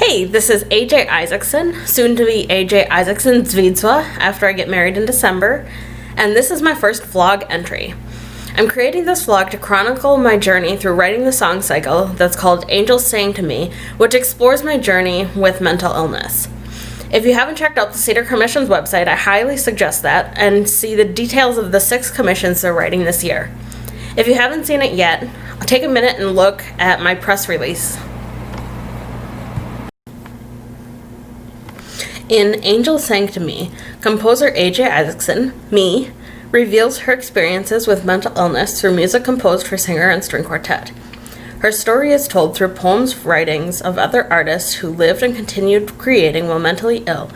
Hey, this is AJ Isaacson, soon to be AJ Isaacson-Zvidzwa after I get married in December, and this is my first vlog entry. I'm creating this vlog to chronicle my journey through writing the song cycle that's called Angels Sang to Me, which explores my journey with mental illness. If you haven't checked out the Cedar Commission's website, I highly suggest that and see the details of the 6 commissions they're writing this year. If you haven't seen it yet, take a minute and look at my press release. In Angels Sang to Me, composer AJ Isaacson, me, reveals her experiences with mental illness through music composed for singer and string quartet. Her story is told through poems, writings of other artists who lived and continued creating while mentally ill,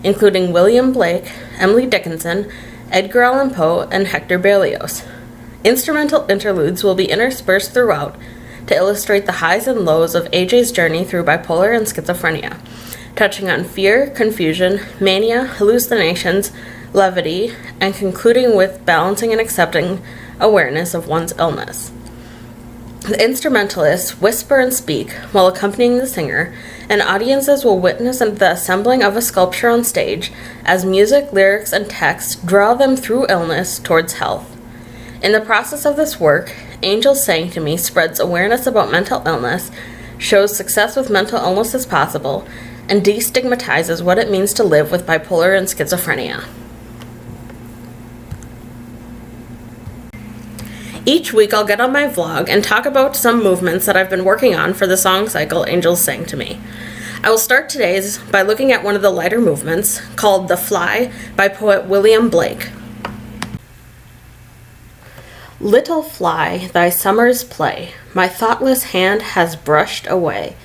including William Blake, Emily Dickinson, Edgar Allan Poe, and Hector Berlioz. Instrumental interludes will be interspersed throughout to illustrate the highs and lows of AJ's journey through bipolar and schizophrenia, touching on fear, confusion, mania, hallucinations, levity, and concluding with balancing and accepting awareness of one's illness. The instrumentalists whisper and speak while accompanying the singer, and audiences will witness the assembling of a sculpture on stage as music, lyrics, and text draw them through illness towards health. In the process of this work, Angels Sang to Me spreads awareness about mental illness, shows success with mental illness is possible, and destigmatizes what it means to live with bipolar and schizophrenia. Each week I'll get on my vlog and talk about some movements that I've been working on for the song cycle Angels Sang to Me. I will start today's by looking at one of the lighter movements called The Fly by poet William Blake. Little fly, thy summer's play, my thoughtless hand has brushed away.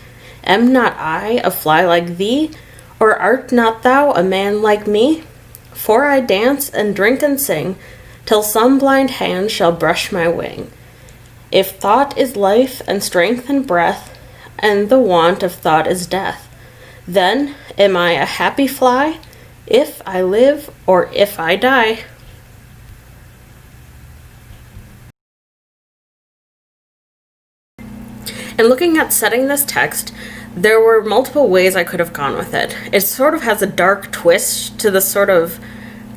Am not I a fly like thee, or art not thou a man like me? For I dance and drink and sing, till some blind hand shall brush my wing. If thought is life and strength and breath, and the want of thought is death, then am I a happy fly, if I live or if I die. In looking at setting this text, there were multiple ways I could have gone with it. It sort of has a dark twist to the sort of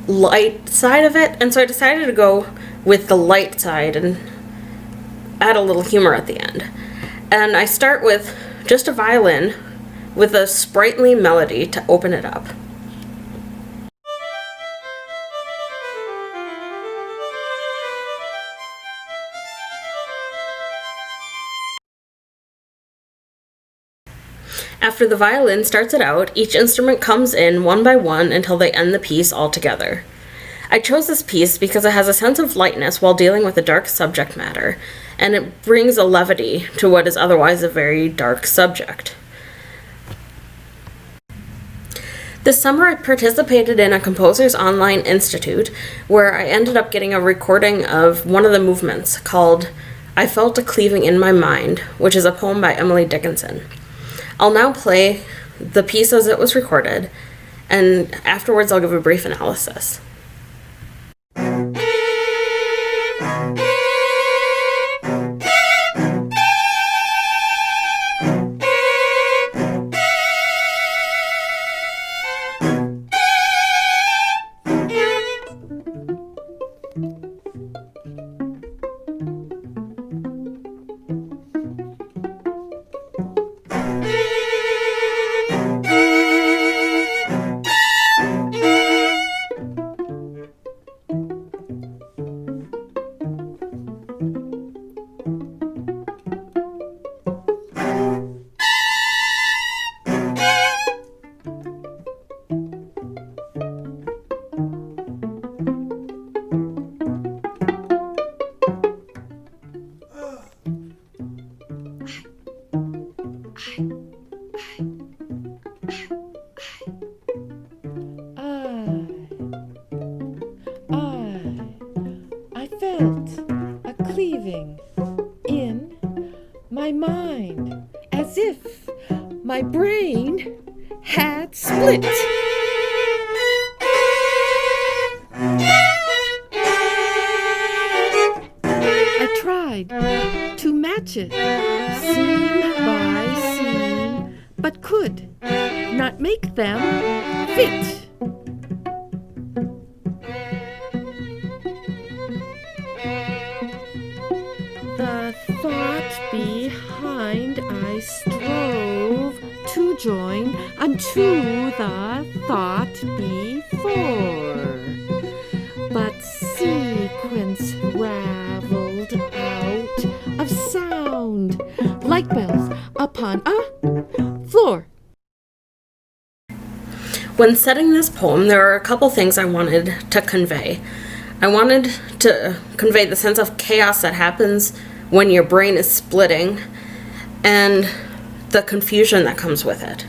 light side of it, and so I decided to go with the light side and add a little humor at the end. And I start with just a violin with a sprightly melody to open it up. After the violin starts it out, each instrument comes in one by one until they end the piece all together. I chose this piece because it has a sense of lightness while dealing with a dark subject matter, and it brings a levity to what is otherwise a very dark subject. This summer I participated in a Composers Online Institute where I ended up getting a recording of one of the movements called I Felt a Cleaving in My Mind, which is a poem by Emily Dickinson. I'll now play the piece as it was recorded, and afterwards I'll give a brief analysis. I felt a cleaving in my mind, as if my brain had split. I tried to match it, scene by scene, but could not make them fit. The thought behind I strove to join unto the thought before, but sequence raveled out of sound like bells upon a floor. When setting this poem, there are a couple things I wanted to convey. I wanted to convey the sense of chaos that happens when your brain is splitting and the confusion that comes with it.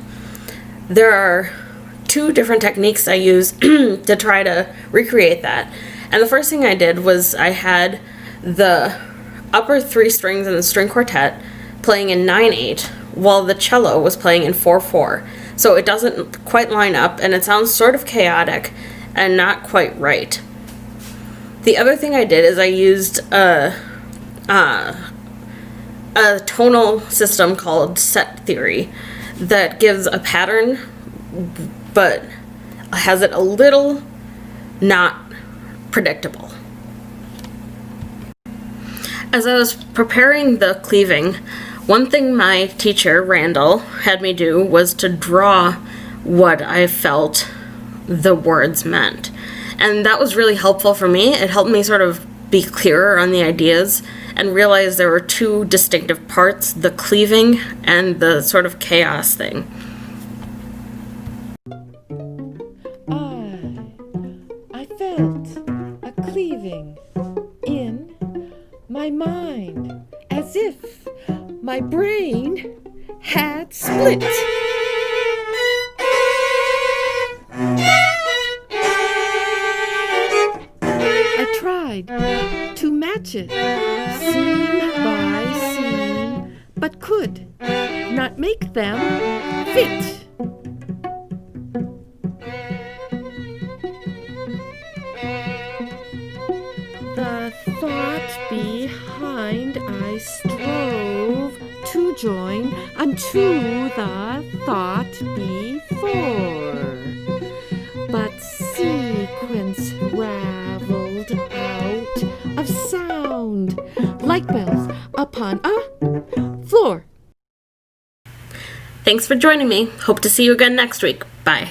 There are two different techniques I use to try to recreate that. And the first thing I did was I had the upper three strings in the string quartet playing in 9/8 while the cello was playing in 4/4. So it doesn't quite line up and it sounds sort of chaotic and not quite right. The other thing I did is I used a tonal system called set theory that gives a pattern but has it a little not predictable. As I was preparing the cleaving, one thing my teacher, Randall, had me do was to draw what I felt the words meant. And that was really helpful for me. It helped me sort of be clearer on the ideas and realize there were two distinctive parts, the cleaving and the sort of chaos thing. I felt a cleaving in my mind as if my brain had split. I tried to match it seam by seam, but could not make them fit. The thought behind I strove to join unto the thought before, but sequence raveled out of sound like bells upon a floor. Thanks for joining me. Hope to see you again next week. Bye.